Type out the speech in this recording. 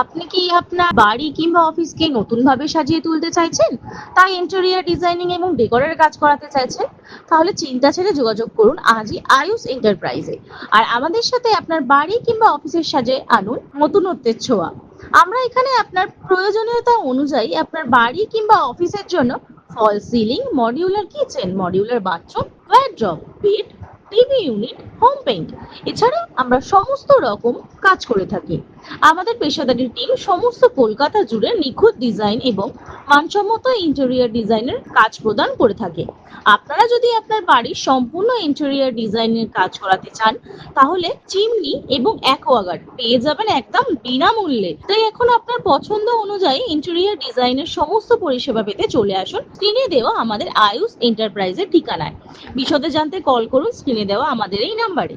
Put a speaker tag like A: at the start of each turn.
A: আপনি কি আপনার বাড়ি কিংবা অফিসকে নতুনভাবে সাজিয়ে তুলতে চাইছেন, তাই ইন্টেরিয়র ডিজাইনিং এবং ডেকোরের কাজ করাতে চাইছেন? তাহলে চিন্তা ছেড়ে যোগাযোগ করুন আজই আয়ুষ এন্টারপ্রাইজে। আর আমাদের সাথে আপনার বাড়ি কিংবা অফিসের সাজে আনুন নতুনত্বের ছোঁয়া। আমরা এখানে আপনার প্রয়োজনীয়তা অনুযায়ী আপনার বাড়ি কিংবা অফিসের জন্য false ceiling, modular kitchen, modular bathroom, wardrobe, bed, TV unit, home paint এছাড়া আমরা সমস্ত রকম কাজ করে থাকি। আমাদের পেশাদারি টিম সমস্ত কলকাতা জুড়ে নিখুঁত ডিজাইন এবং মানসম্মত ইন্টেরিয়র ডিজাইনের কাজ প্রদান করে থাকে। আপনারা যদি আপনার বাড়ির সম্পূর্ণ ইন্টেরিয়র ডিজাইনের কাজ করাতে চান, তাহলে চিমনি এবং অ্যাকোয়াগার্ড পেয়ে যাবেন একদম বিনামূল্যে। তাই এখন আপনার পছন্দ অনুযায়ী ইন্টেরিয়র ডিজাইনের সমস্ত পরিষেবা পেতে চলে আসুন স্ক্রিনে দেওয়া আমাদের আয়ুষ এন্টারপ্রাইজের ঠিকানায়। বিশদে জানতে কল করুন স্ক্রিনে দেওয়া আমাদের এই নাম্বারে।